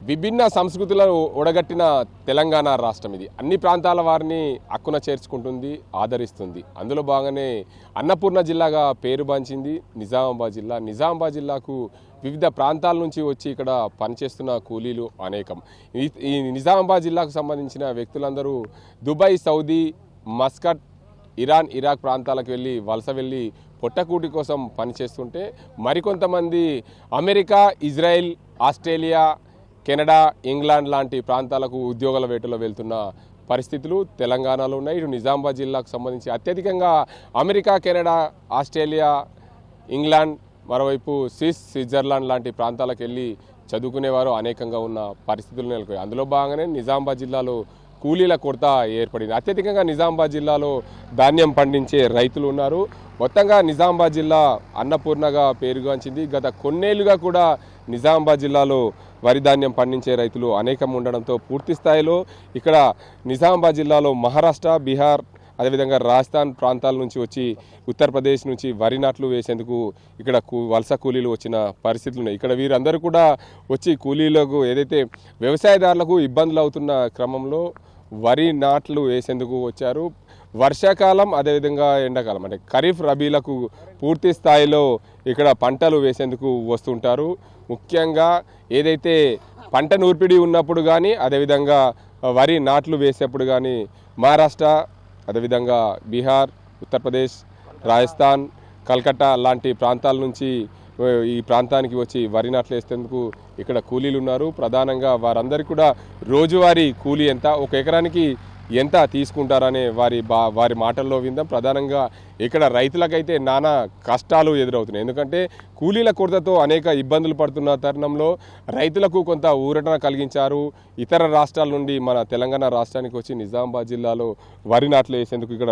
విభిన్న సంస్కృతులను ఒడగట్టిన తెలంగాణ రాష్ట్రం ఇది. అన్ని ప్రాంతాల వారిని హక్కున చేర్చుకుంటుంది, ఆదరిస్తుంది. అందులో భాగంగానే అన్నపూర్ణ జిల్లాగా పేరుగాంచింది నిజామాబాద్ జిల్లా. నిజామాబాద్ జిల్లాకు వివిధ ప్రాంతాల నుంచి వచ్చి ఇక్కడ పనిచేస్తున్న కూలీలు అనేకం. ఈ నిజామాబాద్ జిల్లాకు సంబంధించిన వ్యక్తులందరూ Dubai, Saudi, Muscat, Iran, Iraq ప్రాంతాలకు వలస వెళ్ళి పొట్టకూటి కోసం పనిచేస్తుంటే మరికొంతమంది America, Israel, Australia, Canada, England లాంటి ప్రాంతాలకు ఉద్యోగాల వేటలో వెళ్తున్న పరిస్థితులు తెలంగాణలో ఉన్నాయి. ఇటు నిజామాబాద్ జిల్లాకు సంబంధించి అత్యధికంగా అమెరికా, కెనడా, ఆస్ట్రేలియా, ఇంగ్లాండ్, మరోవైపు స్విట్జర్లాండ్ లాంటి ప్రాంతాలకు వెళ్ళి చదువుకునేవారు అనేకంగా ఉన్న పరిస్థితులు నెలకొన్నాయి. అందులో భాగంగానే నిజామాబాద్ జిల్లాలో కూలీల కొరత ఏర్పడింది. అత్యధికంగా నిజామాబాద్ జిల్లాలో ధాన్యం పండించే రైతులు ఉన్నారు. మొత్తంగా నిజామాబాద్ జిల్లా అన్నపూర్ణగా పేరుగాంచింది. గత కొన్నేళ్లుగా కూడా నిజామాబాద్ జిల్లాలో వరి ధాన్యం పండించే రైతులు అనేకం ఉండడంతో పూర్తి స్థాయిలో ఇక్కడ నిజామాబాద్ జిల్లాలో మహారాష్ట్ర, బీహార్, అదేవిధంగా రాజస్థాన్ ప్రాంతాల నుంచి వచ్చి ఉత్తరప్రదేశ్ నుంచి వరి నాట్లు వేసేందుకు ఇక్కడ వలస కూలీలు వచ్చిన పరిస్థితులు ఉన్నాయి. ఇక్కడ వీరందరూ కూడా వచ్చి కూలీలకు ఏదైతే వ్యవసాయదారులకు ఇబ్బందులు అవుతున్న క్రమంలో వరి నాట్లు వేసేందుకు వచ్చారు. వర్షాకాలం అదేవిధంగా ఎండాకాలం అంటే ఖరీఫ్, రబీలకు పూర్తి స్థాయిలో ఇక్కడ పంటలు వేసేందుకు వస్తుంటారు. ముఖ్యంగా ఏదైతే పంట నూర్పిడి ఉన్నప్పుడు కానీ అదేవిధంగా వరి నాట్లు వేసేప్పుడు కానీ మహారాష్ట్ర, అదేవిధంగా బీహార్, ఉత్తరప్రదేశ్, రాజస్థాన్, కల్కట్టా లాంటి ప్రాంతాల నుంచి ఈ ప్రాంతానికి వచ్చి వరి నాట్లు వేసేందుకు ఇక్కడ కూలీలు ఉన్నారు. ప్రధానంగా వారందరికీ కూడా రోజువారీ కూలీ ఎంత, ఒక ఎకరానికి ఎంత తీసుకుంటారనే వారి మాటల్లో విందాం. ప్రధానంగా ఇక్కడ రైతులకైతే నానా కష్టాలు ఎదురవుతున్నాయి. ఎందుకంటే కూలీల కొరతతో అనేక ఇబ్బందులు పడుతున్న తరుణంలో రైతులకు కొంత ఊరటన కలిగించారు. ఇతర రాష్ట్రాల నుండి మన తెలంగాణ రాష్ట్రానికి వచ్చి నిజామాబాద్ జిల్లాలో వరి నాట్లు వేసేందుకు ఇక్కడ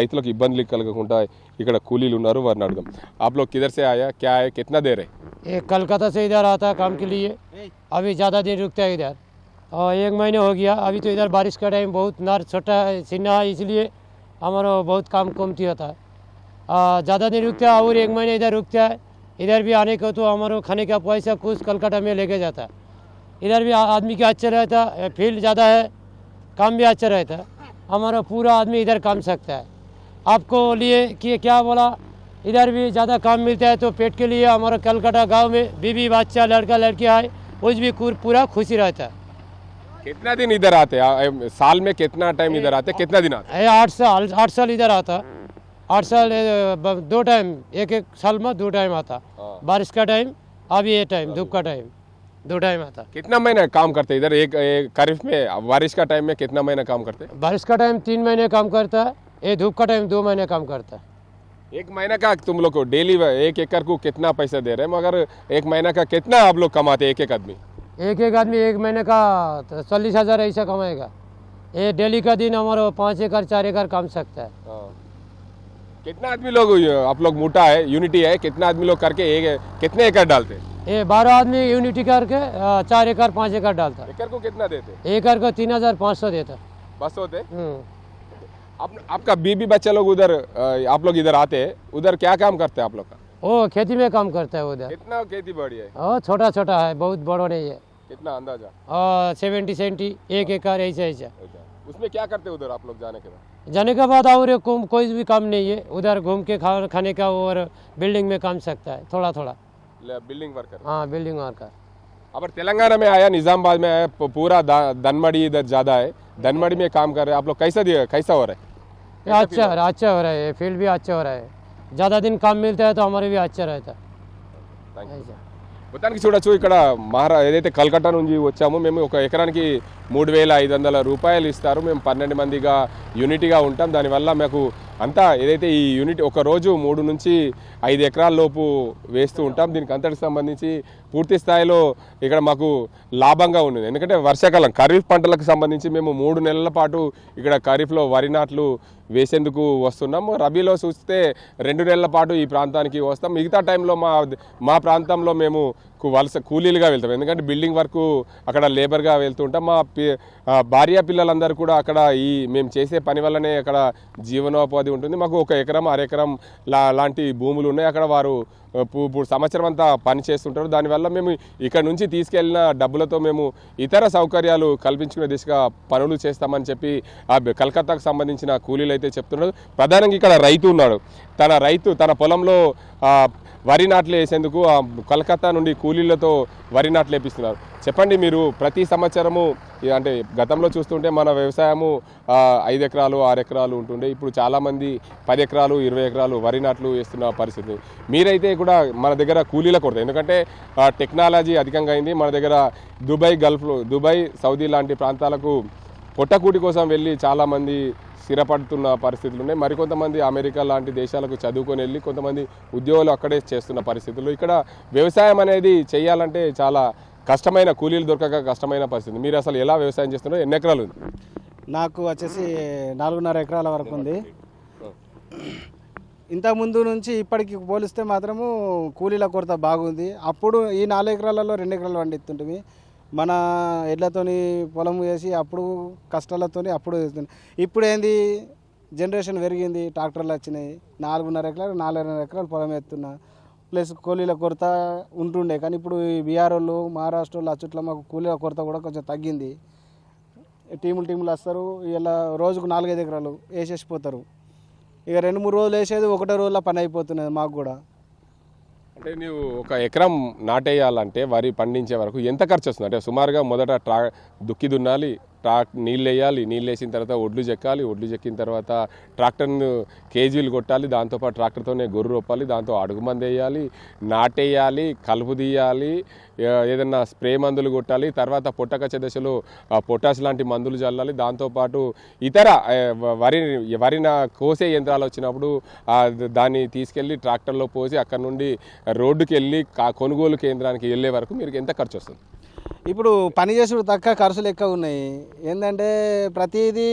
రైతులకు ఇబ్బందులు కలగకుండా ఇక్కడ కూలీలు ఉన్నారు. వారిని అడుగుదాం. आप लोग किधर से आया, क्या है, कितना देर है? ये कलकत्ता से इधर आता है काम के लिए. अभी ज़्यादा दिन रुकता है इधर और 1 महीने हो गया. अभी तो इधर बारिश का टाइम बहुत नार छोटा है, सीना है, इसलिए हमारा बहुत काम कमती होता है. ज़्यादा दिन रुकता है और 1 महीने इधर रुकता है. इधर भी आने को तो हमारा खाने का पैसा कुछ कलकत्ता में लेके जाता है. इधर भी आदमी का अच्छा रहता है, फील्ड ज़्यादा है, काम भी अच्छा रहता है. हमारा पूरा आदमी इधर काम सकता है. आपको लिए कि क्या बोला, इधर भी ज़्यादा काम मिलता है तो पेट के लिए हमारा कलकत्ता गाँव में बीवी बच्चा लड़का लड़की आए उस भी पूरा खुशी रहता है. कितना दिन इधर आते हैं साल में, कितना टाइम इधर आते, कितना दिन आते? 8 साल इधर आता. 8 साल 2 टाइम, एक साल में 2 टाइम आता. बारिश का टाइम, अभी ये टाइम धूप का टाइम 2 टाइम आता. कितना महीना काम करते इधर एक खरीफ में? बारिश का टाइम में कितना महीना काम करते? बारिश का टाइम 3 महीने काम करता है. ये धूप का टाइम 2 महीने काम करता है. 1 महीना का तुम लोग को डेली 1 एकड़ को कितना पैसा दे रहे हैं? मगर 1 महीना का कितना आप लोग कमाते हैं एक आदमी? एक आदमी 1 महीने का 40,000 ऐसा कमाएगा. ये डेली का दिन हमारा 5 एकड़ 4 एकड़ काम सकता है. कितना आदमी लोग आप लोग मोटा है, यूनिटी है, कितना आदमी लोग करके कितने एकड़ डालते हैं? ये 12 आदमी यूनिटी करके 4 एकड़ 5 एकड़ डालता है. एकड़ को कितना देते? एकड़ को 3,500 देता. बस होते? आपका बीबी बच्चा लोग उधर, आप लोग इधर आते हैं, उधर क्या काम करते हैं आप लोग का? वो खेती में काम करता है उधर. कितना खेती बड़ी है? छोटा छोटा है, बहुत बड़ा नहीं है. कितना अंदाजा? 70 सेंटी 1 एकड़ ऐसा ऐसा. उसमें क्या करते हैं उधर आप लोग जाने के बाद? जाने के बाद और कोई भी काम नहीं है उधर. घूम के खाने का और बिल्डिंग में काम सकता है थोड़ा थोड़ा. Building worker? हाँ, बिल्डिंग वर्कर. अब तेलंगाना में आया, निजामाबाद में आया, पूरा धनमड़ी इधर ज़्यादा है, धनमड़ी में काम कर रहे हैं आप लोग. कैसा हो रहा है? अच्छा हो रहा है. फील्ड भी अच्छा हो रहा है. ज़्यादा दिन काम मिलता है तो हमारे भी अच्छा रहता है. మొత్తానికి చూడొచ్చు ఇక్కడ ఏదైతే కల్కట్టా నుంచి వచ్చామో మేము ఒక ఎకరానికి 3,500 రూపాయలు ఇస్తారు. మేము 12 మందిగా యూనిటీగా ఉంటాం. దానివల్ల మాకు అంతా ఏదైతే ఈ యూనిట్ ఒక రోజు 3 నుంచి 5 ఎకరాల లోపు వేస్తూ ఉంటాం. దీనికి అంతటికి సంబంధించి పూర్తి స్థాయిలో ఇక్కడ మాకు లాభంగా ఉన్నది. ఎందుకంటే వర్షాకాలం ఖరీఫ్ పంటలకు సంబంధించి మేము 3 నెలల పాటు ఇక్కడ ఖరీఫ్లో వరి నాట్లు వేసేందుకు వస్తున్నాం. రబీలో చూస్తే 2 నెలల పాటు ఈ ప్రాంతానికి వస్తాం. మిగతా టైంలో మా ప్రాంతంలో మేము వలస కూలీలుగా వెళ్తాం. ఎందుకంటే బిల్డింగ్ వరకు అక్కడ లేబర్గా వెళ్తుంటాం. మా భార్య పిల్లలందరూ కూడా అక్కడ మేము చేసే పని వల్లనే అక్కడ జీవనోపాధి ఉంటుంది. మాకు 1 ఎకరం 1/2 ఎకరం లాంటి భూములు ఉన్నాయి. అక్కడ వారు ఇప్పుడు సంవత్సరం అంతా పని చేస్తుంటారు. దానివల్ల మేము ఇక్కడ నుంచి తీసుకెళ్లిన డబ్బులతో మేము ఇతర సౌకర్యాలు కల్పించుకునే దిశగా పనులు చేస్తామని చెప్పి కలకత్తాకు సంబంధించిన కూలీలు అయితే చెప్తున్నారు. ప్రధానంగా ఇక్కడ రైతు ఉన్నాడు. తన పొలంలో వరి నాట్లు వేసేందుకు కలకత్తా నుండి కూలీలతో వరి నాట్లు వేపిస్తున్నారు. చెప్పండి, మీరు ప్రతి సంవత్సరము అంటే గతంలో చూస్తుంటే మన వ్యవసాయము 5 ఎకరాలు 6 ఎకరాలు ఉంటుండే. ఇప్పుడు చాలామంది 10 ఎకరాలు 20 ఎకరాలు వరి నాట్లు వేస్తున్న పరిస్థితి. మీరైతే కూడా మన దగ్గర కూలీల కొరత, ఎందుకంటే టెక్నాలజీ అధికంగా అయింది. మన దగ్గర దుబాయ్ సౌదీ లాంటి ప్రాంతాలకు పొట్టకూటి కోసం వెళ్ళి చాలామంది స్థిరపడుతున్న పరిస్థితులు ఉన్నాయి. మరికొంతమంది అమెరికా లాంటి దేశాలకు చదువుకొని వెళ్ళి కొంతమంది ఉద్యోగాలు అక్కడే చేస్తున్న పరిస్థితులు. ఇక్కడ వ్యవసాయం అనేది చేయాలంటే చాలా కష్టమైన, కూలీలు దొరకక కష్టమైన పరిస్థితి. మీరు అసలు ఎలా వ్యవసాయం చేస్తున్నారో, ఎన్ని ఎకరాలు ఉంది? నాకు వచ్చేసి 4.5 ఎకరాల వరకు ఉంది. ఇంతకుముందు నుంచి ఇప్పటికి పోలిస్తే మాత్రము కూలీల కొరత బాగుంది. అప్పుడు ఈ 4 ఎకరాలలో 2 ఎకరాలు పండిస్తుంటుంది. మన ఎడ్లతోని పొలం వేసి అప్పుడు కష్టాలతోని అప్పుడు వేస్తుంది. ఇప్పుడు ఏంది, జనరేషన్ పెరిగింది, ట్రాక్టర్లు వచ్చినాయి. 4.5 ఎకరాలు 4.5 ఎకరాలు పొలం వేస్తున్నా. ప్లస్ కూలీల కొరత ఉంటుండే, కానీ ఇప్పుడు ఈ బీహార్ వాళ్ళు, మహారాష్ట్ర వాళ్ళు అచ్చుట్ల మాకు కూలీల కొరత కూడా కొంచెం తగ్గింది. టీములు వస్తారు, ఇలా రోజుకు 4-5 ఎకరాలు వేసేసిపోతారు. ఇక 2-3 రోజులు వేసేది 1 రోజులో పని అయిపోతున్నది మాకు కూడా. అంటే నీవు 1 ఎకరం నాటేయాలంటే వరి పండించే వరకు ఎంత ఖర్చు వస్తుంది? అంటే సుమారుగా మొదట దుక్కి దున్నాలి, నీళ్ళు వేయాలి, నీళ్ళు వేసిన తర్వాత ఒడ్లు చెక్కాలి, ఒడ్లు చెక్కిన తర్వాత ట్రాక్టర్ను కేజీలు కొట్టాలి, దాంతోపాటు ట్రాక్టర్తోనే గొర్రు రొప్పాలి, దాంతో అడుగు మంది వేయాలి, నాటేయాలి, కలుపు తీయాలి, ఏదన్నా స్ప్రే మందులు కొట్టాలి, తర్వాత పొట్టకచ్చే దశలో పొటాష్ లాంటి మందులు చల్లాలి. దాంతోపాటు ఇతర వరి కోసే యంత్రాలు వచ్చినప్పుడు దాన్ని తీసుకెళ్ళి ట్రాక్టర్లో పోసి అక్కడ నుండి రోడ్డుకి వెళ్ళి కొనుగోలు కేంద్రానికి వెళ్ళే వరకు మీరు ఎంత ఖర్చు వస్తుంది? ఇప్పుడు పని చేసుడు తక్కువ, ఖర్చులు ఎక్కువ ఉన్నాయి. ఏంటంటే ప్రతిదీ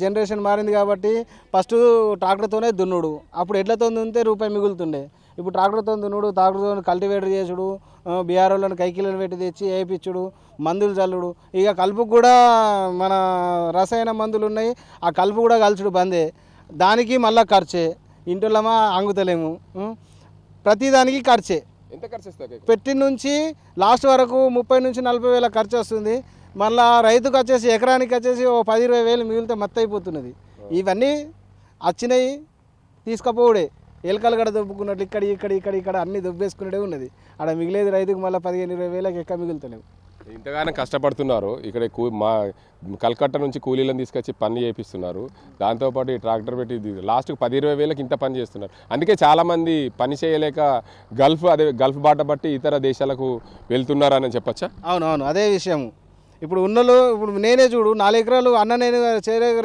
జనరేషన్ మారింది కాబట్టి ఫస్ట్ ట్రాక్టర్తోనే దున్నుడు. అప్పుడు ఎడ్లతో దున్నితే రూపాయి మిగులుతుండే. ఇప్పుడు ట్రాక్టర్తో దున్నుడు, ట్రాక్టర్తో కల్టివేటర్ చేసుడు, బీఆర్ వాళ్ళని కైకిలను పెట్టి తెచ్చి వేయించుడు, మందులు చల్లుడు. ఇక కలుపుకు కూడా మన రసాయన మందులు ఉన్నాయి, ఆ కలుపు కూడా కలుచుడు బందే. దానికి మళ్ళీ ఖర్చే. ఇంటిలోమా అంగుతలేము, ప్రతిదానికి ఖర్చే. ఎంత ఖర్చు వస్తుంది? పెట్టి నుంచి లాస్ట్ వరకు 30 నుంచి 40 వేల ఖర్చు వస్తుంది. మళ్ళీ రైతుకు వచ్చేసి ఎకరానికి వచ్చేసి 10-20 వేలు మిగిలితే మత్తు అయిపోతున్నది. ఇవన్నీ వచ్చినాయి తీసుకపోవడే, ఎలకలు గడ దొబ్బుకున్నట్లు ఇక్కడ అన్నీ దొబ్బేసుకునేదే ఉన్నది. ఆడ మిగిలేదు రైతుకు మళ్ళీ 15-20 వేలకు ఎక్క మిగులుతలేవు. ఇంతగానో కష్టపడుతున్నారు. ఇక్కడ మా కలకత్తా నుంచి కూలీలను తీసుకొచ్చి పని చేపిస్తున్నారు. దాంతోపాటు ఈ ట్రాక్టర్ పెట్టి లాస్ట్కి 10-20 వేలకు ఇంత పని చేస్తున్నారు. అందుకే చాలామంది పని చేయలేక గల్ఫ్ బాట బట్టి ఇతర దేశాలకు వెళ్తున్నారని చెప్పచ్చా? అవునవును, అదే విషయం. ఇప్పుడు ఉన్నోళ్ళు, ఇప్పుడు నేనే చూడు 4 ఎకరాలు అన్న నేను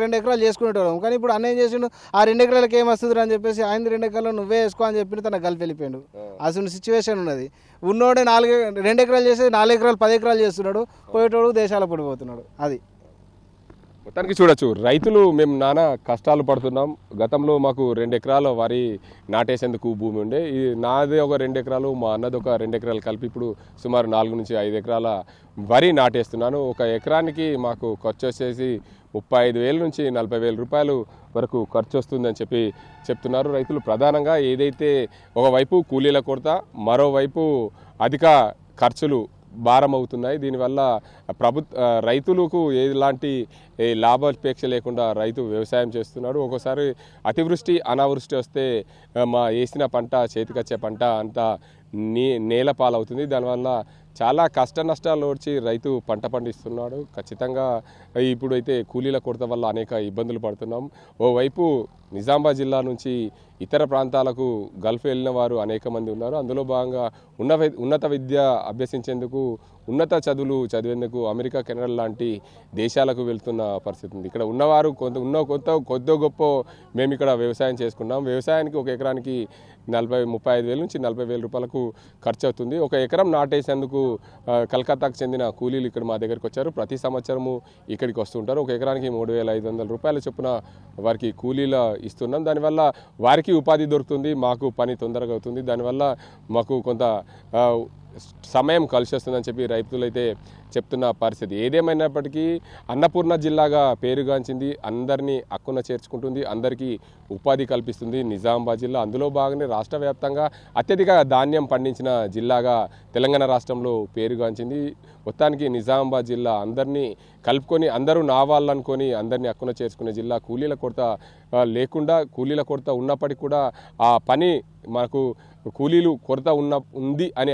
2 ఎకరాలు చేసుకునేటోళ్ళం. కానీ ఇప్పుడు అన్న ఏం చేసిండు, ఆ 2 ఎకరాలకి ఏం వస్తుంది అని చెప్పేసి ఆయన 2 ఎకరాలు నువ్వే వేసుకో అని చెప్పి తన గల్ఫ్ వెళ్ళిపోయాడు. అసలు సిచ్యువేషన్ ఉన్నది. ఉన్నోడే 2 ఎకరాలు చేసి 4 ఎకరాలు 10 ఎకరాలు చేస్తున్నాడు, పోయేటోడు దేశాల పడిపోతున్నాడు. అది మొత్తానికి చూడొచ్చు, రైతులు మేము నానా కష్టాలు పడుతున్నాం. గతంలో మాకు 2 ఎకరాల వరి నాటేసేందుకు భూమి ఉండే. నాదే ఒక 2 ఎకరాలు, మా అన్నది ఒక 2 ఎకరాలు కలిపి ఇప్పుడు సుమారు 4 నుంచి 5 ఎకరాల వరి నాటేస్తున్నాను. 1 ఎకరానికి మాకు ఖర్చు వచ్చేసి 35,000 నుంచి 40,000 రూపాయలు వరకు ఖర్చు వస్తుందని చెప్తున్నారు రైతులు. ప్రధానంగా ఏదైతే ఒకవైపు కూలీల కొరత, మరోవైపు అధిక ఖర్చులు భారం అవుతున్నాయి. దీనివల్ల రైతులకు ఎలాంటి లాభాపేక్ష లేకుండా రైతు వ్యవసాయం చేస్తున్నాడు. ఒక్కోసారి అతివృష్టి అనావృష్టి వస్తే వేసిన పంట, చేతికొచ్చే పంట అంతా నేల పాలవుతుంది. దానివల్ల చాలా కష్ట నష్టాలు వచ్చి రైతు పంట పండిస్తున్నాడు. ఖచ్చితంగా ఇప్పుడైతే కూలీల కొరత వల్ల అనేక ఇబ్బందులు పడుతున్నాం. ఓవైపు నిజామాబాద్ జిల్లా నుంచి ఇతర ప్రాంతాలకు గల్ఫ్ వెళ్ళిన వారు అనేక మంది ఉన్నారు. అందులో భాగంగా ఉన్నత విద్య అభ్యసించేందుకు, ఉన్నత చదువులు చదివేందుకు అమెరికా, కెనడా లాంటి దేశాలకు వెళ్తున్న పరిస్థితి ఉంది. ఇక్కడ ఉన్నవారు కొద్ది గొప్ప మేము ఇక్కడ వ్యవసాయం చేసుకున్నాం. వ్యవసాయానికి 1 ఎకరానికి 35,000 నుంచి 40,000 రూపాయలకు ఖర్చు అవుతుంది. 1 ఎకరం నాటేసేందుకు కలకత్తాకు చెందిన కూలీలు ఇక్కడ మా దగ్గరికి వచ్చారు. ప్రతి సంవత్సరము ఇక్కడికి వస్తుంటారు. 1 ఎకరానికి 3,500 రూపాయల చొప్పున వారికి కూలీల ఇస్తున్నాం. దానివల్ల వారికి ఉపాధి దొరుకుతుంది, మాకు పని తొందరగా అవుతుంది. దానివల్ల మాకు కొంత సమయం కలిసి వస్తుందని చెప్పి రైతులైతే చెప్తున్న పరిస్థితి. ఏదేమైనప్పటికీ అన్నపూర్ణ జిల్లాగా పేరుగాంచింది, అందరినీ హక్కున చేర్చుకుంటుంది, అందరికీ ఉపాధి కల్పిస్తుంది నిజామాబాద్ జిల్లా. అందులో భాగంగా రాష్ట్ర వ్యాప్తంగా అత్యధిక ధాన్యం పండించిన జిల్లాగా తెలంగాణ రాష్ట్రంలో పేరుగాంచింది. మొత్తానికి నిజామాబాద్ జిల్లా అందరినీ కలుపుకొని, అందరూ నా వాళ్ళు అనుకొని అందరినీ హక్కున చేర్చుకునే జిల్లా. కూలీల కొరత లేకుండా, కూలీల కొరత ఉన్నప్పటికీ కూడా ఆ పని మనకు కూలీలు కొరత ఉంది అనే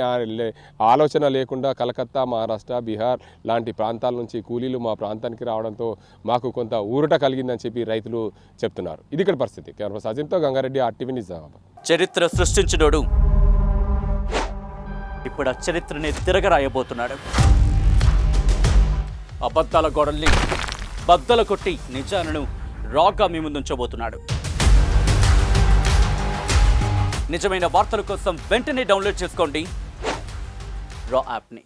ఆలోచన లేకుండా కలకత్తా, మహారాష్ట్ర, బీహార్ లాంటి ప్రాంతాల నుంచి కూలీలు మా ప్రాంతానికి రావడంతో మాకు కొంత ఊరట కలిగిందని చెప్పి రైతులు చెప్తున్నారు. ఇది ఇక్కడ పరిస్థితి. కెమెరా సజిన్తో గంగారెడ్డి, RTV నిజామాబాద్. చరిత్ర సృష్టించినోడు ఇప్పుడు ఆ చరిత్రని తిరగరాయబోతున్నాడు. అబద్ధాల గోడల్ని బద్దల కొట్టి నిజాలను రాగా మీ ముందుంచబోతున్నాడు. నిజమైన వార్తల కోసం వెంటనే డౌన్లోడ్ చేసుకోండి రా యాప్ని.